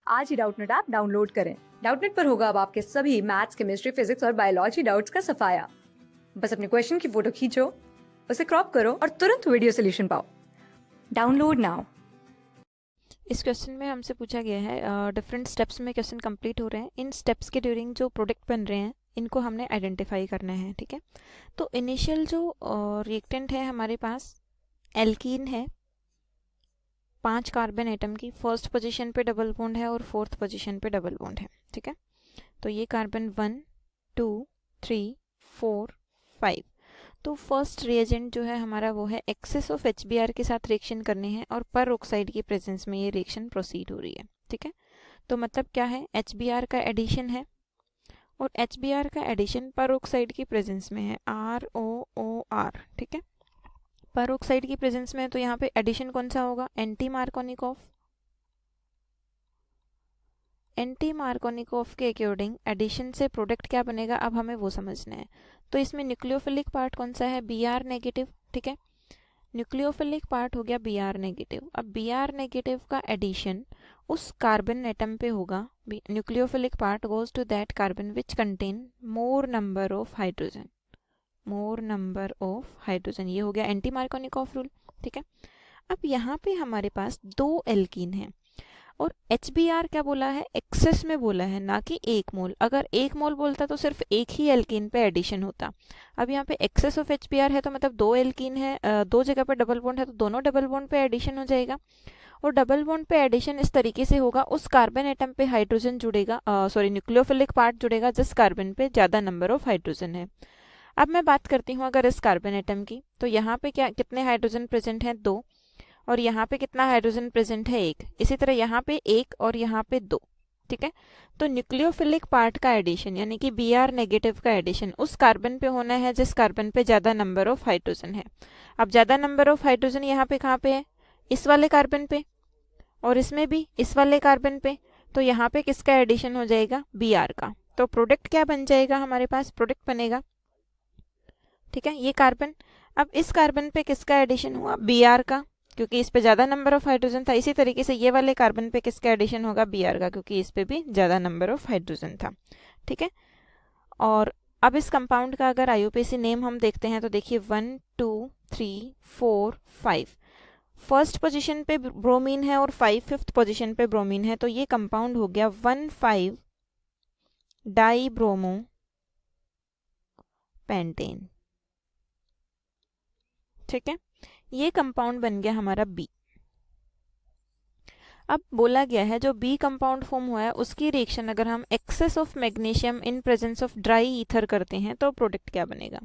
आज ही Doubtnut app download करें। Doubtnut पर होगा अब आपके सभी मैथ्स, केमिस्ट्री, फिजिक्स और बायोलॉजी डाउट्स का सफाया। बस अपने क्वेश्चन की फोटो खींचो, उसे क्रॉप करो और तुरंत वीडियो सोल्यूशन पाओ। Download now. इस क्वेश्चन में हमसे पूछा गया है डिफरेंट स्टेप्स में क्वेश्चन कंप्लीट हो रहे हैं। इन स्टेप्स के ड्यूरिंग जो प्रोडक्ट बन रहे हैं इनको हमने आइडेंटिफाई करना है। ठीक है, तो इनिशियल जो रिएक्टेंट है हमारे पास एल्कीन है, 5 कार्बन एटम की, फर्स्ट पोजीशन पे डबल बॉन्ड है और फोर्थ पोजीशन पे डबल बॉन्ड है। ठीक है, तो ये कार्बन 1 2 3 4 5। तो फर्स्ट रिएजेंट जो है हमारा वो है एक्सेस ऑफ HBr के साथ रिएक्शन करने हैं और पर ऑक्साइड की प्रेजेंस में ये रिएक्शन प्रोसीड हो रही है। ठीक है, तो मतलब क्या है, HBr का एडिशन है और HBr का एडिशन पर ऑक्साइड की प्रेजेंस में है, ROOR। ठीक है, पर ऑक्साइड की प्रेजेंस में है तो यहाँ पे एडिशन कौन सा होगा, एंटी मार्कोनिकॉफ। एंटी मार्कोनिकॉफ के अकॉर्डिंग एडिशन से प्रोडक्ट क्या बनेगा, अब हमें वो समझना है। तो इसमें न्यूक्लियोफिलिक पार्ट कौन सा है, Br नेगेटिव। ठीक है, न्यूक्लियोफिलिक पार्ट हो गया Br नेगेटिव। अब Br नेगेटिव का एडिशन उस कार्बन एटम पे होगा, nucleophilic part goes to that carbon which contain more number of hydrogen, more number of hydrogen. ये हो गया एंटी मार्कोनिकॉफ रूल। ठीक है, अब यहाँ पे हमारे पास 2 एल्कीन है और HBr क्या बोला है, एक्सेस में बोला है, ना कि 1 मोल। अगर 1 मोल बोलता तो सिर्फ एक ही एल्कीन पे एडिशन होता। अब यहाँ पे एक्सेस ऑफ HBr है तो मतलब 2 एल्कीन है, 2 जगह पे डबल बॉन्ड है तो दोनों डबल बॉन्ड पे एडिशन हो जाएगा। और डबल बॉन्ड पे एडिशन इस तरीके से होगा, उस कार्बन एटम पे हाइड्रोजन जुड़ेगा, न्यूक्लियोफिलिक पार्ट जुड़ेगा जिस कार्बन पे ज़्यादा नंबर ऑफ हाइड्रोजन है। अब मैं बात करती हूँ अगर इस कार्बन एटम की, तो यहाँ पे क्या कितने हाइड्रोजन प्रेजेंट हैं, 2, और यहाँ पे कितना हाइड्रोजन प्रेजेंट है, 1। इसी तरह यहाँ पे 1 और यहाँ पे 2। ठीक है, तो न्यूक्लियोफिलिक पार्ट का एडिशन यानी कि Br नेगेटिव का एडिशन उस कार्बन पे होना है जिस कार्बन पे ज़्यादा नंबर ऑफ हाइड्रोजन है। अब ज़्यादा नंबर ऑफ हाइड्रोजन यहाँ पे कहाँ पे है, इस वाले कार्बन पे, और इसमें भी इस वाले कार्बन पे। तो यहाँ पे किसका एडिशन हो जाएगा, Br का। तो प्रोडक्ट क्या बन जाएगा, हमारे पास प्रोडक्ट बनेगा। ठीक है, ये कार्बन, अब इस कार्बन पे किसका एडिशन हुआ, Br का, क्योंकि इस पे ज़्यादा नंबर ऑफ हाइड्रोजन था। इसी तरीके से ये वाले कार्बन पे किसका एडिशन होगा, Br का, क्योंकि इस पे भी ज़्यादा नंबर ऑफ हाइड्रोजन था। ठीक है, और अब इस कंपाउंड का अगर IUPAC नेम हम देखते हैं तो देखिए 1 2 3 4 5। फर्स्ट पोजीशन पे ब्रोमीन है और 5 फिफ्थ पोजीशन पे ब्रोमीन है, तो ये कंपाउंड हो गया 1,5 डाईब्रोमो पेंटेन। ठीक है, ये कंपाउंड बन गया हमारा B। अब बोला गया है जो B कंपाउंड फॉर्म हुआ है उसकी रिएक्शन अगर हम excess of magnesium in presence of dry ether करते हैं तो प्रोडक्ट क्या बनेगा।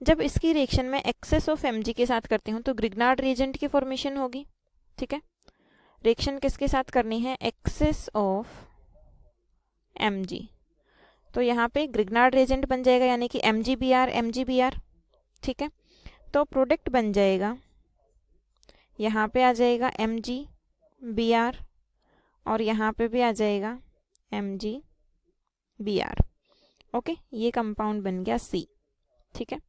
जब इसकी रिएक्शन में एक्सेस ऑफ Mg के साथ करती हूँ तो ग्रिग्नार्ड रिएजेंट की फॉर्मेशन होगी। ठीक है, रिएक्शन किसके साथ करनी है, एक्सेस ऑफ Mg, तो यहाँ पे ग्रिग्नार्ड रिएजेंट बन जाएगा यानी कि MgBr MgBr। ठीक है, तो प्रोडक्ट बन जाएगा, यहाँ पे आ जाएगा MgBr और यहाँ पे भी आ जाएगा MgBr। ओके, ये कंपाउंड बन गया C। ठीक है,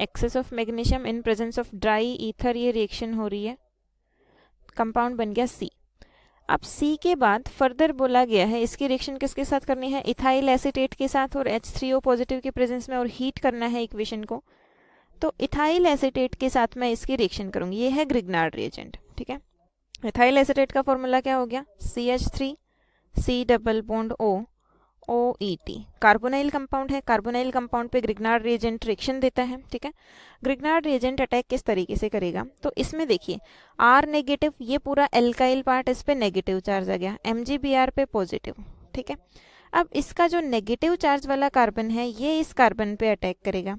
excess of magnesium in presence of dry ether, ये रिएक्शन हो रही है, कंपाउंड बन गया C। अब C के बाद फर्दर बोला गया है इसकी रिएक्शन किसके साथ करनी है, इथाइल एसीटेट के साथ और H3O पॉजिटिव की प्रेजेंस में, और हीट करना है इक्वेशन को। तो इथाइल एसीटेट के साथ मैं इसकी रिएक्शन करूंगी, ये है ग्रिग्नार्ड रिएजेंट। ठीक है, इथाइल एसीटेट का फॉर्मूला क्या हो गया, CH3 C double bond O OET। Carbonyl compound है, कार्बोनाइल कंपाउंड पे ग्रिग्नार्ड रिएजेंट रिएक्शन देता है। ठीक है, ग्रिग्नार्ड रिएजेंट अटैक किस तरीके से करेगा, तो इसमें देखिए R नेगेटिव, ये पूरा एल्काइल पार्ट इस पे नेगेटिव चार्ज आ गया, MgBr पे पॉजिटिव। ठीक है, अब इसका जो नेगेटिव चार्ज वाला कार्बन है ये इस कार्बन पे अटैक करेगा,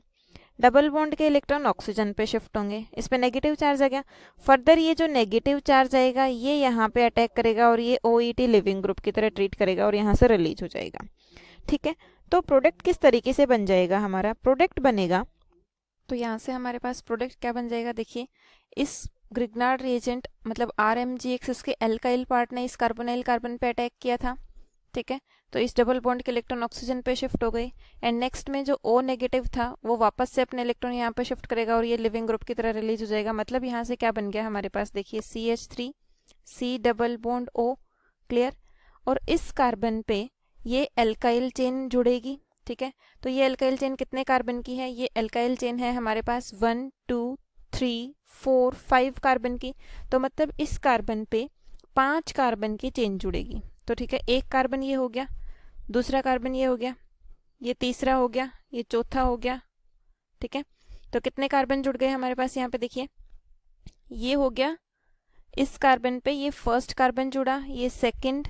डबल बॉन्ड के इलेक्ट्रॉन ऑक्सीजन पे शिफ्ट होंगे, इस पे नेगेटिव चार्ज आ गया। फर्दर ये जो नेगेटिव चार्ज आएगा ये यहाँ पे अटैक करेगा और ये OET लिविंग ग्रुप की तरह ट्रीट करेगा और यहाँ से रिलीज हो जाएगा। ठीक है, तो प्रोडक्ट किस तरीके से बन जाएगा, हमारा प्रोडक्ट बनेगा, तो यहाँ से हमारे पास प्रोडक्ट क्या बन जाएगा, देखिए इस ग्रिग्नार्ड रिएजेंट मतलब RMgX इसके एल्काइल पार्ट ने इस कार्बोनाइल कार्बन पे अटैक किया था। ठीक है, तो इस डबल बॉन्ड के इलेक्ट्रॉन ऑक्सीजन पे शिफ्ट हो गई, एंड नेक्स्ट में जो O नेगेटिव था वो वापस से अपने इलेक्ट्रॉन यहाँ पे शिफ्ट करेगा और ये लिविंग ग्रुप की तरह रिलीज हो जाएगा। मतलब यहाँ से क्या बन गया हमारे पास, देखिए CH3 C double bond O, clear, और इस कार्बन पे ये एल्काइल चेन जुड़ेगी, ठीक है। तो ये एल्काइल चेन कितने कार्बन की है, ये एल्काइल चेन है हमारे पास 1 2 3 4 5 कार्बन की। तो मतलब इस कार्बन पे 5 कार्बन की चेन जुड़ेगी। तो ठीक है, एक कार्बन ये हो गया, दूसरा कार्बन ये हो गया, ये तीसरा हो गया, ये चौथा हो गया, ठीक है। तो कितने कार्बन जुड़ गए हमारे पास यहाँ पे देखिए, ये हो गया इस कार्बन पे, ये फर्स्ट कार्बन जुड़ा, ये सेकंड,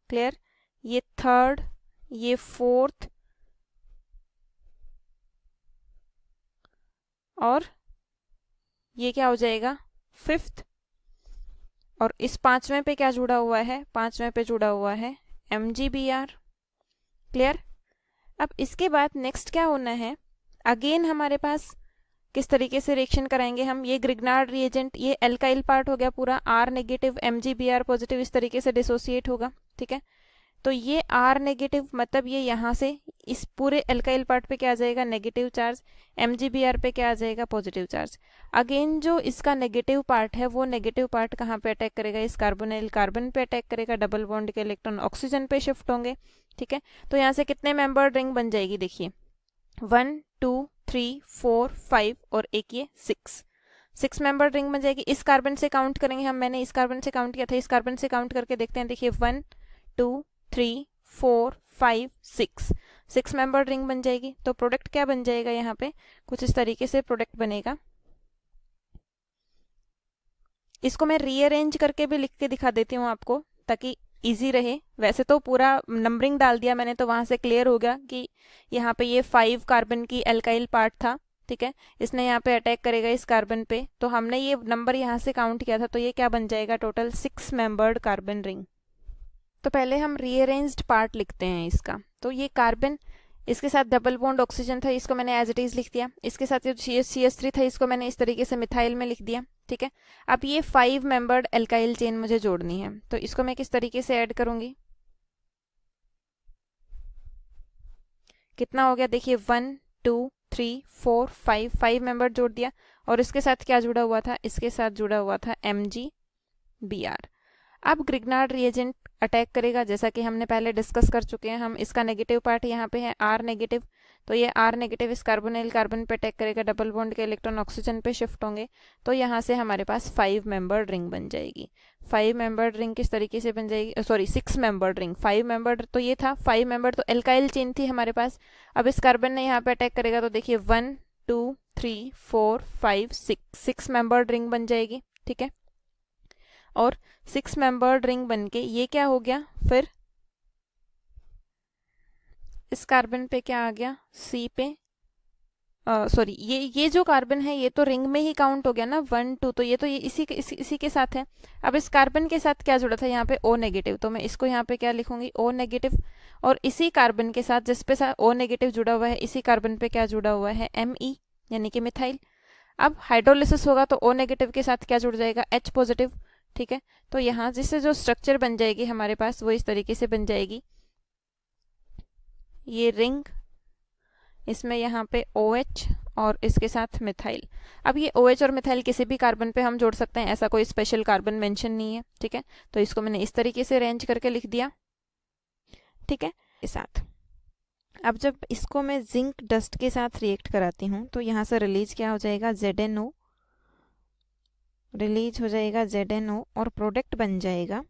क्लियर, ये थर्ड, ये फोर्थ और ये क्या हो जाएगा फिफ्थ। और इस पांचवें पे क्या जुड़ा हुआ है, पांचवें पे जुड़ा हुआ है MgBr, क्लियर। अब इसके बाद नेक्स्ट क्या होना है, अगेन हमारे पास किस तरीके से रिएक्शन कराएंगे हम, ये ग्रिग्नार्ड रिएजेंट, ये एल्काइल पार्ट हो गया पूरा, R नेगेटिव MgBr पॉजिटिव, इस तरीके से डिसोसिएट होगा, ठीक है। तो ये R नेगेटिव मतलब ये यहाँ से इस पूरे एल्काइल पार्ट पे क्या आ जाएगा नेगेटिव चार्ज, MgBr पे क्या आ जाएगा पॉजिटिव चार्ज। अगेन जो इसका नेगेटिव पार्ट है वो नेगेटिव पार्ट कहाँ पे अटैक करेगा, इस कार्बोनिल कार्बन पे अटैक करेगा, डबल बॉन्ड के इलेक्ट्रॉन ऑक्सीजन पे शिफ्ट होंगे, ठीक है। तो यहाँ से कितने मेंबर्ड रिंग बन जाएगी, देखिए 1 2 3 4 5 और एक ये 6 मेंबर रिंग बन जाएगी। इस कार्बन से काउंट करेंगे हम, मैंने इस कार्बन से काउंट किया था, इस कार्बन से काउंट करके देखते हैं, देखिए 1 2 3 4 5 6 मेंबर रिंग बन जाएगी। तो प्रोडक्ट क्या बन जाएगा, यहाँ पे कुछ इस तरीके से प्रोडक्ट बनेगा। इसको मैं रीअरेंज करके भी लिख के दिखा देती हूँ आपको ताकि इजी रहे। वैसे तो पूरा नंबरिंग डाल दिया मैंने, तो वहां से क्लियर हो गया कि यहाँ पे ये 5 कार्बन की एल्काइल पार्ट था, ठीक है। इसने यहाँ पे अटैक करेगा इस कार्बन पे, तो हमने ये नंबर यहाँ से काउंट किया था, तो ये क्या बन जाएगा टोटल 6 मेंबर्ड कार्बन रिंग। तो पहले हम रीअरेंज्ड पार्ट लिखते हैं इसका। तो ये कार्बन, इसके साथ डबल बॉन्ड ऑक्सीजन था, इसको मैंने एज इट इज लिख दिया। इसके साथ जो CH3 था, इसको मैंने इस तरीके से मिथाइल में लिख दिया, ठीक है। अब ये 5 मेंबर्ड एल्काइल चेन मुझे जोड़नी है, तो इसको मैं किस तरीके से ऐड करूंगी, कितना हो गया देखिए 1 2 3 4 5 मेंबर जोड़ दिया। और इसके साथ क्या जुड़ा हुआ था, इसके साथ जुड़ा हुआ था MgBr। अब ग्रिग्नार्ड रिएजेंट अटैक करेगा, जैसा कि हमने पहले डिस्कस कर चुके हैं हम। इसका नेगेटिव पार्ट यहाँ पे है R नेगेटिव, तो ये R नेगेटिव इस कार्बोनिल कार्बन पे अटैक करेगा, डबल बॉन्ड के इलेक्ट्रॉन ऑक्सीजन पे शिफ्ट होंगे, तो यहाँ से हमारे पास 5 मेंबर्ड रिंग बन जाएगी। 5 मेंबर्ड रिंग किस तरीके से बन जाएगी, सॉरी 6 मेंबर्ड रिंग। 5 मेंबर्ड तो ये था, 5 मेंबर्ड तो एल्काइल चेन थी हमारे पास। अब इस कार्बन ने यहाँ पे अटैक करेगा, तो देखिए 1 2 3 4 5 6 मेंबर्ड रिंग बन जाएगी, ठीक है। और 6 मेंबर्ड रिंग बनके ये क्या हो गया, फिर इस कार्बन पे क्या आ गया, C पे, सॉरी ये जो कार्बन है ये तो रिंग में ही काउंट हो गया ना 1 2, तो ये तो ये इसी के साथ है। अब इस कार्बन के साथ क्या जुड़ा था यहाँ पे O नेगेटिव, तो मैं इसको यहाँ पे क्या लिखूंगी O नेगेटिव। और इसी कार्बन के साथ जिस पे O नेगेटिव जुड़ा हुआ है, इसी कार्बन पे क्या जुड़ा हुआ है Me यानी कि मिथाइल। अब हाइड्रोलिसिस होगा तो O नेगेटिव के साथ क्या जुड़ जाएगा H पॉजिटिव, ठीक है। तो यहाँ जिससे जो स्ट्रक्चर बन जाएगी हमारे पास वो इस तरीके से बन जाएगी, ये रिंग, इसमें यहाँ पे OH और इसके साथ मिथाइल। अब ये OH और मिथाइल किसी भी कार्बन पे हम जोड़ सकते हैं, ऐसा कोई स्पेशल कार्बन मेंशन नहीं है, ठीक है। तो इसको मैंने इस तरीके से अरेंज करके लिख दिया, ठीक है। के साथ अब जब इसको मैं जिंक डस्ट के साथ रिएक्ट कराती हूँ तो यहाँ से रिलीज क्या हो जाएगा ZNO, रिलीज हो जाएगा ZNO और प्रोडक्ट बन जाएगा,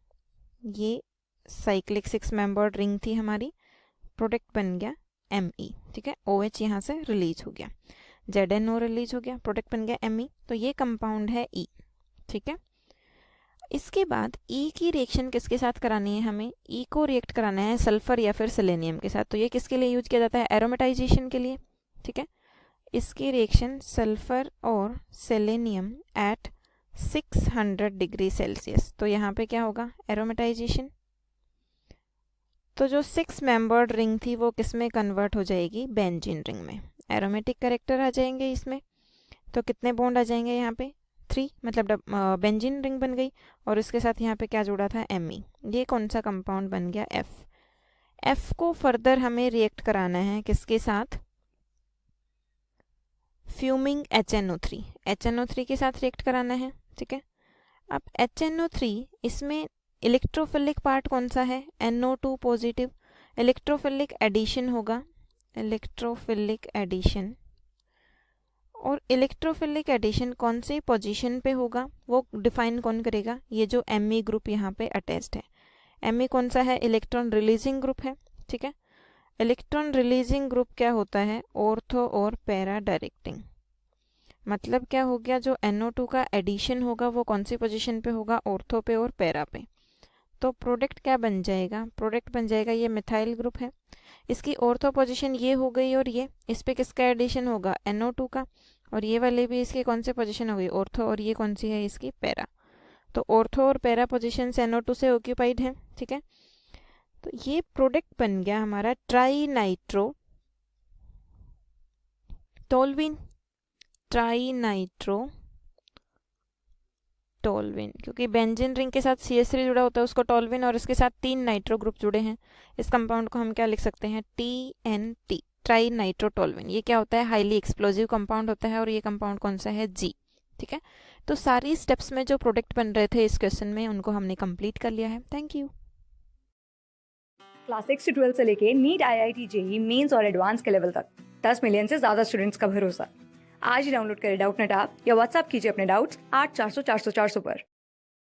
ये साइक्लिक 6 मेंबर्ड रिंग थी हमारी, प्रोडक्ट बन गया Me, ठीक है। OH यहाँ से रिलीज हो गया, ZNO रिलीज हो गया, प्रोडक्ट बन गया Me, तो ये कंपाउंड है E, ठीक है। इसके बाद E की रिएक्शन किसके साथ करानी है हमें, E को रिएक्ट कराना है सल्फर या फिर सेलेनियम के साथ। तो ये किसके लिए यूज किया जाता है, एरोमेटाइजेशन के लिए, ठीक है। इसकी रिएक्शन सल्फर और सेलेनियम एट 600 डिग्री सेल्सियस, तो यहाँ पे क्या होगा एरोमेटाइजेशन। तो जो 6 मेंबर्ड रिंग थी वो किस में कन्वर्ट हो जाएगी, बेंजीन रिंग में। एरोमेटिक कैरेक्टर आ जाएंगे इसमें, तो कितने बॉन्ड आ जाएंगे यहाँ पे 3, मतलब बेंजीन रिंग बन गई। और इसके साथ यहाँ पे क्या जुड़ा था Me, ये कौन सा कंपाउंड बन गया F को फर्दर हमें रिएक्ट कराना है किसके साथ, फ्यूमिंग HNO3 के साथ रिएक्ट कराना है, ठीक है। अब HNO3 इसमें इलेक्ट्रोफिलिक पार्ट कौन सा है, NO2 पॉजिटिव। इलेक्ट्रोफिलिक एडिशन होगा, इलेक्ट्रोफिलिक एडिशन। और इलेक्ट्रोफिलिक एडिशन कौन सी पोजीशन पे होगा वो डिफाइन कौन करेगा, ये जो Me ग्रुप यहाँ पे अटैच्ड है। Me कौन सा है, इलेक्ट्रॉन रिलीजिंग ग्रुप है, ठीक है। इलेक्ट्रॉन रिलीजिंग ग्रुप क्या होता है, ऑर्थो और पैरा डायरेक्टिंग। मतलब क्या हो गया, जो NO2 का एडिशन होगा वो कौन सी पोजीशन पे होगा, ऑर्थो पे और पैरा पे। तो प्रोडक्ट क्या बन जाएगा, प्रोडक्ट बन जाएगा ये मिथाइल ग्रुप है, इसकी ऑर्थो पोजीशन ये हो गई और ये, इस पे किसका एडिशन होगा, NO2 का, और ये वाले भी इसकी कौन सी पोजीशन हो गई, ऑर्थो, और ये कौन सी है इसकी, पैरा। तो ऑर्थो और पैरा पोजीशन NO2 से ऑक्यूपाइड है, ठीक है। तो ये प्रोडक्ट बन गया हमारा ट्राई नाइट्रो टोल्विन, ट्राई नाइट्रो टोल्विन, क्योंकि बेंजीन रिंग के साथ CH3 जुड़ा होता है उसको टोल्विन, और इसके साथ 3 नाइट्रो ग्रुप जुड़े हैं। इस कंपाउंड को हम क्या लिख सकते हैं, TNT, ट्राई नाइट्रो टोल्विन। ये क्या होता है, हाईली एक्सप्लोजिव कंपाउंड होता है, और ये कंपाउंड कौन सा है, G, ठीक है। तो सारी स्टेप्स में जो प्रोडक्ट बन रहे थे इस क्वेश्चन में उनको हमने कंप्लीट कर लिया है। Thank you. क्लास 6 से 12 से लेके नीट, IIT, JEE मेंस और एडवांस के लेवल तक 10 मिलियन से ज्यादा स्टूडेंट्स का भरोसा। आज ही डाउनलोड करें डाउटनेट ऐप या व्हाट्सएप कीजिए अपने डाउट्स 8400 400 400 पर।